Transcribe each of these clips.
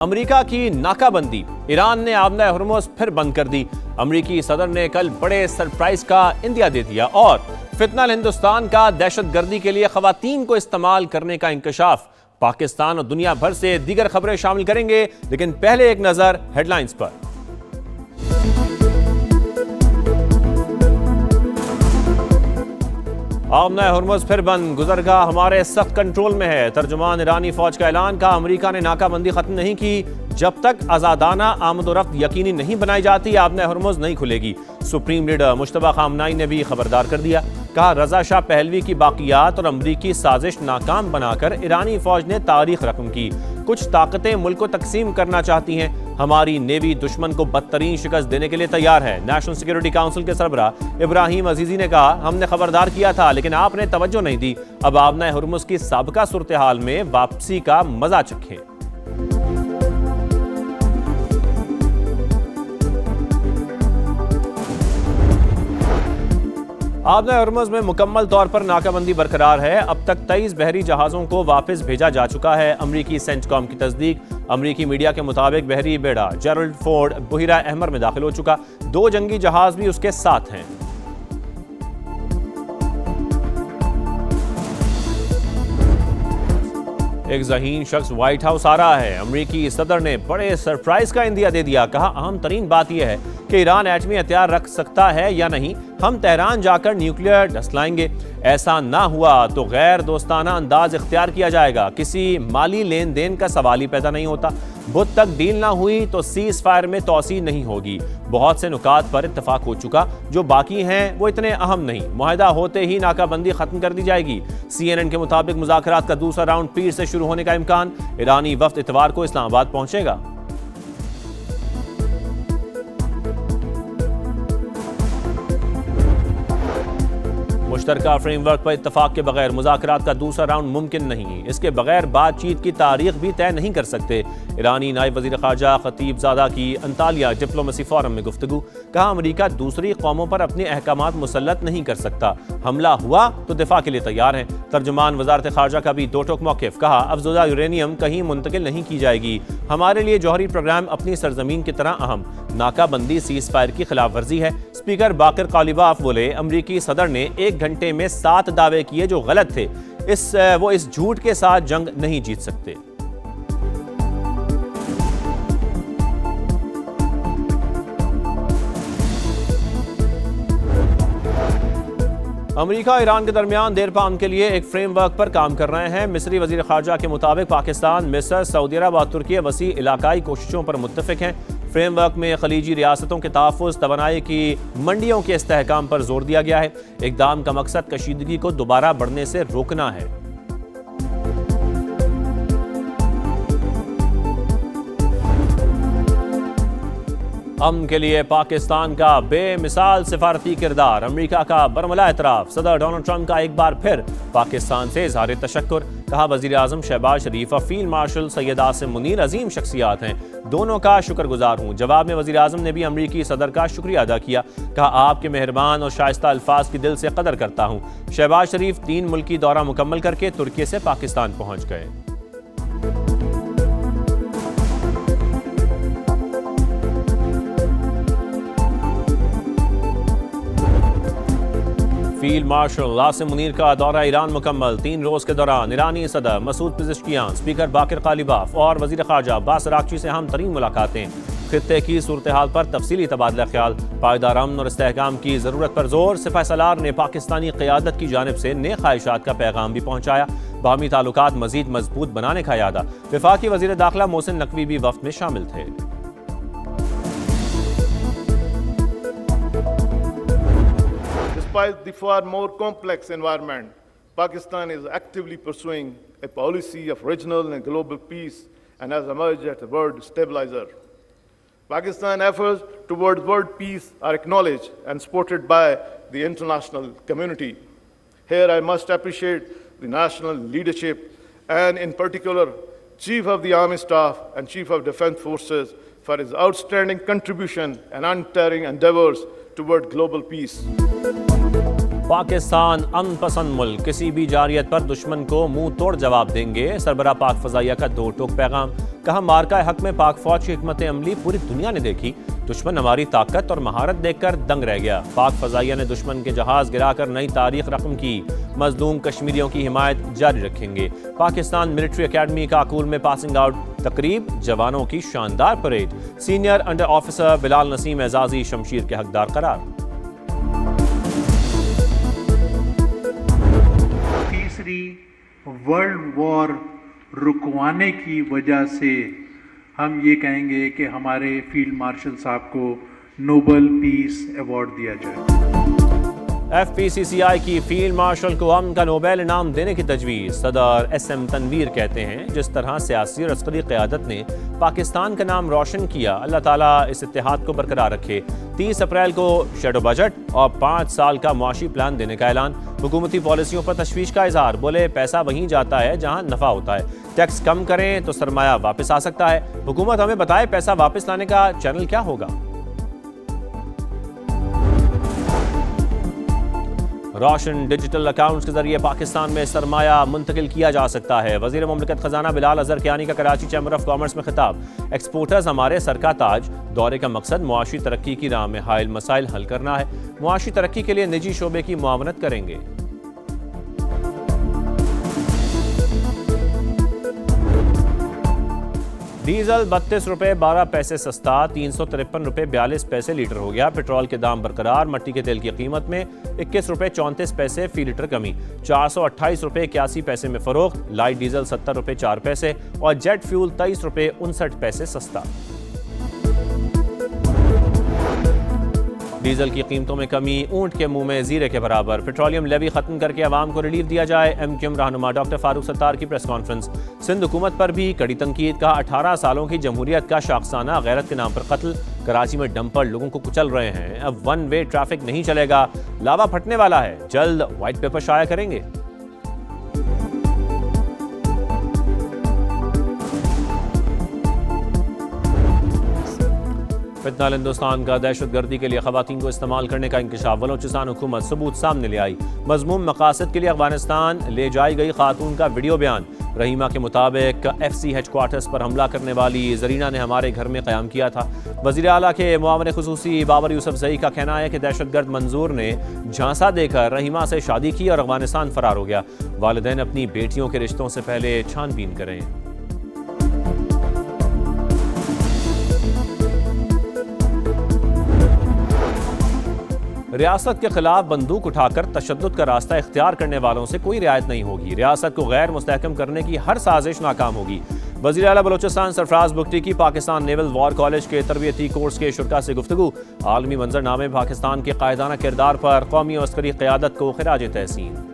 America की नाकाबंदी, Iran ने आबना हुर्मुज़ फिर बंद कर दी। अमेरिकी सदर ने कल बड़े सरप्राइज का इंदिया दे दिया और फितनल हिंदुस्तान का दहशतगर्दी के लिए खवातीन को इस्तेमाल करने का इंकशाफ। पाकिस्तान और दुनिया भर से दीगर खबरें शामिल करेंगे, लेकिन पहले एक नजर हेडलाइंस पर। आबना हुर्मुज़ फिर बंद, गुजरगाह हमारे सख्त कंट्रोल में है। तर्जुमान ईरानी फौज का ऐलान, का अमेरिका ने नाकाबंदी खत्म नहीं की जब तक आज़ादाना आमदोरफ्त यकीनी नहीं बनाई जाती, आबना हुर्मुज़ नहीं खुलेगी। सुप्रीम लीडर मुश्तबा खामनाई ने भी खबरदार कर दिया। कहा, रजा शाह पहलवी की बाकियात और अमरीकी साजिश नाकाम बनाकर ईरानी फौज ने तारीख रकम की। कुछ ताकतें मुल्क को तकसीम करना चाहती हैं, हमारी नेवी दुश्मन को बदतरीन शिकस्त देने के लिए तैयार है। नेशनल सिक्योरिटी काउंसिल के सरबराह इब्राहिम अजीजी ने कहा, हमने खबरदार किया था लेकिन आपने तवज्जो नहीं दी। अब आबना हुर्मुज़ की साबिका सूरत हाल में वापसी का मजा चखें। आबना हुर्मुज़ में मुकम्मल तौर पर नाकाबंदी बरकरार है। अब तक 23 बहरी जहाज़ों को वापस भेजा जा चुका है। अमरीकी सेंटकॉम की तस्दीक। अमरीकी मीडिया के मुताबिक बहरी बेड़ा जेरल्ड फोर्ड बुहिरा अहमर में दाखिल हो चुका। 2 जंगी जहाज भी उसके साथ हैं। एक ज़हीन शख्स व्हाइट हाउस आ रहा है। अमरीकी सदर ने बड़े सरप्राइज का इंदिया दे दिया। कहा, अहम तरीन बात यह है कि ईरान एटमी हथियार रख सकता है या नहीं। हम तेहरान जाकर न्यूक्लियर डसलाएंगे। ऐसा ना हुआ तो गैर दोस्ताना अंदाज इख्तियार किया जाएगा। किसी माली लेन देन का सवाल ही पैदा नहीं होता। बुध तक डील ना हुई तो सीज फायर में तोसी नहीं होगी। बहुत से नुकात पर इत्तफाक हो चुका, जो बाकी हैं वो इतने अहम नहीं। मुआहदा होते ही नाकाबंदी खत्म कर दी जाएगी। CNN के मुताबिक मुज़ाकरात का दूसरा राउंड पीर से शुरू होने का इम्कान। ईरानी वफ्द इतवार को इस्लामाबाद पहुंचेगा। मुश्तरका फ्रेमवर्क पर इत्तफाक के बगैर मुज़ाकरात का दूसरा राउंड मुमकिन नहीं। इसके बगैर बातचीत की तारीख भी तय नहीं कर सकते। ईरानी नायब वज़ीर ख़ारजा खतीब ज़ादा की अंतालिया डिप्लोमेसी फोरम में गुफ्तगू। कहा, अमरीका दूसरी कौमों पर अपने अहकामात मुसल्लत नहीं कर सकता। हमला हुआ तो दिफा के लिए तैयार हैं। तर्जुमान वज़ारत ख़ारजा का भी दो टोक मौक़िफ़। कहा, अफज़ुदा यूरेनियम कहीं मुंतकिल नहीं की जाएगी। हमारे लिए जौहरी प्रोग्राम अपनी सरजमीन की तरह अहम। नाकाबंदी सीज़ फायर की खिलाफ वर्जी है। स्पीकर बाकर कालिबाफ बोले, अमरीकी सदर ने 1 घंटे में 7 दावे किए जो गलत थे। वो इस झूठ के साथ जंग नहीं जीत सकते। अमेरिका ईरान के दरमियान देरपाम के लिए एक फ्रेमवर्क पर काम कर रहे हैं। मिस्री वजीर खारजा के मुताबिक पाकिस्तान, मिस्र, सऊदी अरब और तुर्की वसी इलाकाई कोशिशों पर मुत्तफिक हैं। फ्रेमवर्क में खलीजी रियासतों के तहफ़्फ़ुज़, तवानाई की मंडियों के इस्तेहकाम पर जोर दिया गया है। इक़दाम का मकसद कशीदगी को दोबारा बढ़ने से रोकना है। अमन के लिए पाकिस्तान का बेमिसाल सिफारती किरदार, अमेरिका का बरमला एतराफ़। सदर डोनाल्ड ट्रंप का एक बार फिर पाकिस्तान से इज़हार तशक्कुर। कहा, वज़ीर आज़म शहबाज शरीफ और फील्ड मार्शल सैयद आसिम मुनीर अजीम शख्सियात हैं, दोनों का शुक्रगुजार हूँ। जवाब में वज़ीर आज़म ने भी अमरीकी सदर का शुक्रिया अदा किया। कहा, आपके मेहरबान और शाइस्ता अल्फाज की दिल से कदर करता हूँ। शहबाज शरीफ 3 मुल्की दौरा मुकम्मल करके तुर्की से पाकिस्तान पहुँच गए। फील्ड मार्शल आसिम मुनीर का दौरा ईरान मुकम्मल। 3 रोज के दौरान ईरानी सदर मसूद पिज़ेश्कियान, स्पीकर बाकर कालिबाफ और वज़ीर ख़ारजा अब्बास अराग़ची से अहम तरीन मुलाकातें। खित्ते की सूरत हाल पर तफसीली तबादला ख्याल। पायदार अमन और इस्तेहकाम की ज़रूरत पर जोर। सिपाही सालार ने पाकिस्तानी क़यादत की जानिब से नेक ख्वाहिशात का पैगाम भी पहुँचाया। बाहमी ताल्लुकात मज़ीद मजबूत बनाने का यादा। वफाकी वज़ीर दाखिला मोहसिन नकवी भी वफ़द में शामिल थे। Despite the far more complex environment, Pakistan is actively pursuing a policy of regional and global peace and has emerged as a world stabilizer. Pakistan's efforts towards world peace are acknowledged and supported by the international community. Here I must appreciate the national leadership and in particular Chief of the Army Staff and Chief of Defense Forces for his outstanding contribution and untiring endeavors toward global peace. Pakistan अमन पसंद मुल्क, किसी भी जारियत पर दुश्मन को मुंह तोड़ जवाब देंगे। सरबरा पाक फजाइया का दो टोक पैगाम। कहा मार्का हक में पाक फौज की हिकमत अमली पूरी दुनिया ने देखी, दुश्मन हमारी ताकत और महारत देखकर दंग रह गया। पाक फजाइया ने दुश्मन के जहाज गिराकर नई तारीख रकम की। मजलूम कश्मीरियों की हिमायत जारी रखेंगे। पाकिस्तान मिलिट्री अकेडमी काकूल में पासिंग आउट तकरीब, जवानों की शानदार परेड। Senior under officer Bilal Naseem Ejazi शमशीर के हकदार करार। तीसरी वर्ल्ड वॉर रुकवाने की वजह से हम ये कहेंगे कि हमारे फील्ड मार्शल साहब को नोबेल पीस अवार्ड दिया जाए। FPCCI की फील्ड मार्शल को अमन का नोबेल इनाम देने की तजवीज़। सदर SM तनवीर कहते हैं जिस तरह सियासी और अस्करी क़यादत ने पाकिस्तान का नाम रोशन किया, अल्लाह ताला इस इत्तेहाद को बरकरार रखे। 30 अप्रैल को शेडो बजट और 5 साल का मुआशी प्लान देने का ऐलान। हुकूमती पॉलिसियों पर तशवीश का इजहार। बोले पैसा वहीं जाता है जहां नफा होता है, टैक्स कम करें तो सरमाया वापस आ सकता है। हुकूमत हमें बताए पैसा वापस लाने का चैनल क्या होगा। रोशन डिजिटल अकाउंट्स के जरिए पाकिस्तान में सरमाया मुंतकिल किया जा सकता है। वजीर मुमलिकत खजाना बिलाल अजहर कियानी का कराची चैम्बर ऑफ कॉमर्स में खिताब। एक्सपोर्टर्स हमारे सर का ताज। दौरे का मकसद मुआशी तरक्की की राह में हायल मसाइल हल करना है। मुआशी तरक्की के लिए निजी शोबे की मुआवनत करेंगे। डीजल 32 रुपये 12 पैसे सस्ता, 353 रुपये 42 पैसे लीटर हो गया। पेट्रोल के दाम बरकरार। मट्टी के तेल की कीमत में 21 रुपये 34 पैसे फी लीटर कमी। 428 रुपये 81 पैसे में फरोख्त। लाइट डीजल 70 रुपये 4 पैसे और जेट फ्यूल 23 रुपये 59 पैसे सस्ता। डीजल की कीमतों में कमी, ऊंट के मुंह में जीरे के बराबर। पेट्रोलियम लेवी खत्म करके अवाम को रिलीफ दिया जाए। MQM रहनुमा डॉक्टर फारूक सत्तार की प्रेस कॉन्फ्रेंस। सिंध हुकूमत पर भी कड़ी तनकीद का। 18 सालों की जमहूरियत का शाखसाना गैरत के नाम पर कत्ल। कराची में डंपर लोगों को कुचल रहे हैं। अब 1 वे ट्रैफिक नहीं चलेगा, लावा फटने वाला है। जल्द व्हाइट पेपर शाया करेंगे। फितनाल हिंदुस्तान का दहशतगर्दी के लिए खवातीन को इस्तेमाल करने का इंकशाफ। बलोचिस्तान हुकूमत सबूत सामने ले आई। मजमूम मकासद के लिए अफगानिस्तान ले जाई गई खातून का वीडियो बयान। रहीमा के मुताबिक FC हेडक्वार्टर्स पर हमला करने वाली जरीना ने हमारे घर में क़याम किया था। वज़ीर आला के मुआवन खुसूसी बाबर यूसुफजई का कहना है कि दहशतगर्द मंजूर ने झांसा देकर रहीमा से शादी की और अफगानिस्तान फरार हो गया। वालिदैन अपनी बेटियों के रिश्तों से पहले छानबीन करें। रियासत के खिलाफ बंदूक उठाकर तशद्दुद का रास्ता इख्तियार करने वालों से कोई रियायत नहीं होगी। रियासत को गैर मुस्तहकम करने की हर साजिश नाकाम होगी। वज़ीर आला बलोचिस्तान सरफराज बुगटी की पाकिस्तान नेवल वॉर कॉलेज के तरबियती कोर्स के शुरा से गुफ्तगू। आलमी मंजरनामे में पाकिस्तान के कायदाना किरदार पर कौमी और अस्करी क़यादत को खिराज तहसीन।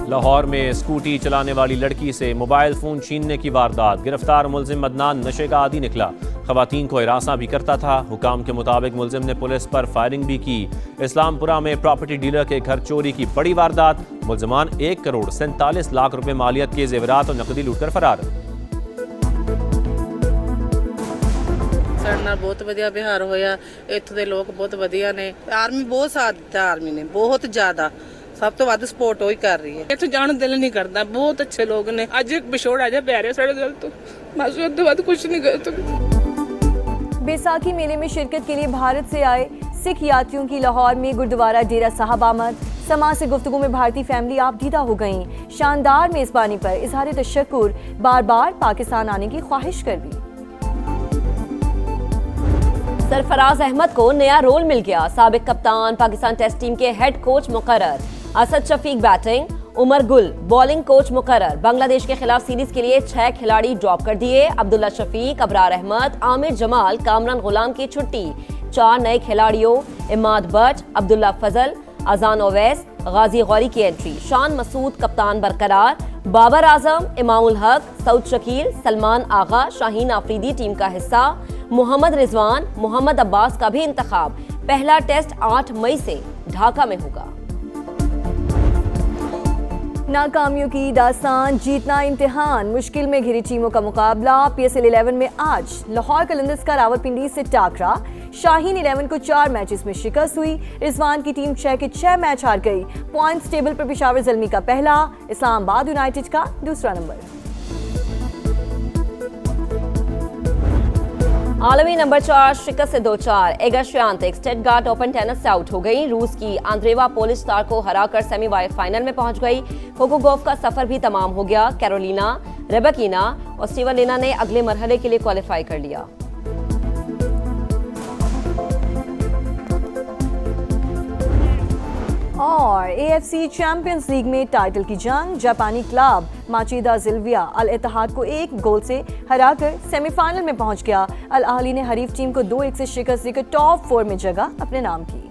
लाहौर में स्कूटी चलाने वाली लड़की से मोबाइल फोन छीनने की वारदात। गिरफ्तार मुलजिम अदनान नशे का आदी निकला, खवातीन को हिरासा भी करता था। हुकाम के मुताबिक मुलजिम ने पुलिस पर फायरिंग भी की। इस्लामपुरा में प्रॉपर्टी डीलर के घर चोरी की बड़ी वारदात। मुलजमान 1 करोड़ 47 लाख रुपए मालियत के जेवरात और नकदी लूटकर फरार। ਸਾਡੇ ਨਾਲ ਬਹੁਤ ਵਧੀਆ ਵਿਹਾਰ ਹੋਇਆ। ਇੱਥੋਂ ਦੇ ਲੋਕ ਬਹੁਤ ਵਧੀਆ ਨੇ। ਆਰਮੀ ਬਹੁਤ ਸਾਥ ਦਿੱਤਾ, ਆਰਮੀ ਨੇ ਬਹੁਤ ਜ਼ਿਆਦਾ ਸਭ ਤੋਂ ਵੱਧ ਸਪੋਰਟ ਉਹ ਹੀ ਕਰ ਰਹੀ ਹੈ। ਇੱਥੋਂ ਜਾਣ ਨੂੰ ਦਿਲ ਨਹੀਂ ਕਰਦਾ, ਬਹੁਤ ਅੱਛੇ ਲੋਕ ਨੇ। ਅੱਜ ਇੱਕ ਵਿਛੋੜ ਆ ਜਾ ਪੈ ਰਿਹਾ ਸਾਡੇ ਦਿਲ ਤੋਂ, ਬਸ ਉਸ ਤੋਂ ਬਾਅਦ ਕੁਝ नहीं गलत। बैसाखी मेले में शिरकत के लिए भारत से आए सिख यात्रियों की लाहौर में गुरुद्वारा डेरा साहब आमद। समाज से गुफ्तगू में भारतीय फैमिली आपदीदा हो गईं। शानदार मेज़बानी पर इजहार तशक्कुर, बार बार पाकिस्तान आने की ख्वाहिश कर दी। सरफराज अहमद को नया रोल मिल गया। साबिक कप्तान पाकिस्तान टेस्ट टीम के हेड कोच मुकर्रर। Asad Shafiq batting, Umar Gul bowling coach मुकर्रर। बांग्लादेश के खिलाफ सीरीज के लिए 6 खिलाड़ी ड्रॉप कर दिए। अब्दुल्ला शफीक, अबरार अहमद, आमिर जमाल, कामरान गुलाम की छुट्टी। 4 नए खिलाड़ियों इमाद बट, अब्दुल्ला फजल, अजान ओवैस, गाजी गौरी की एंट्री। शान मसूद कप्तान बरकरार। बाबर आजम, इमामुल हक, सऊद शकील, सलमान आगा, शाहीन आफरीदी टीम का हिस्सा। मोहम्मद रिजवान, मोहम्मद अब्बास का भी इंतखाब। पहला टेस्ट 8 मई से ढाका में होगा। नाकामियों की दास्तान, जीतना इम्तिहान, मुश्किल में घिरी टीमों का मुकाबला। PSL 11 में आज लाहौर कलंदर्स का रावलपिंडी से टाकरा। शाहीन 11 को 4 मैचेस में शिकस्त हुई। रिजवान की टीम 6 के 6 मैच हार गई। पॉइंट्स टेबल पर पेशावर ज़ल्मी का पहला, इस्लामाबाद यूनाइटेड का दूसरा नंबर। आलमी नंबर 4 शिकस्त से 2-4। एगा श्यांतिक स्टटगार्ट ओपन टेनिस से आउट हो गई। रूस की आंद्रेवा पोलिश स्टार को हराकर सेमीफाइनल में पहुंच गई। कोको गोफ का सफर भी तमाम हो गया। कैरोलिना, रेबेकिना और स्टीवलिना ने अगले मरहले के लिए क्वालिफाई कर लिया। और AFC चैंपियंस लीग में टाइटल की जंग, जापानी क्लब माचिदा ज़िल्विया अल इत्तेहाद को 1 गोल से हराकर सेमीफाइनल में पहुंच गया। अल अहली ने हरीफ टीम को 2-1 से शिकस्त देकर टॉप 4 में जगह अपने नाम की।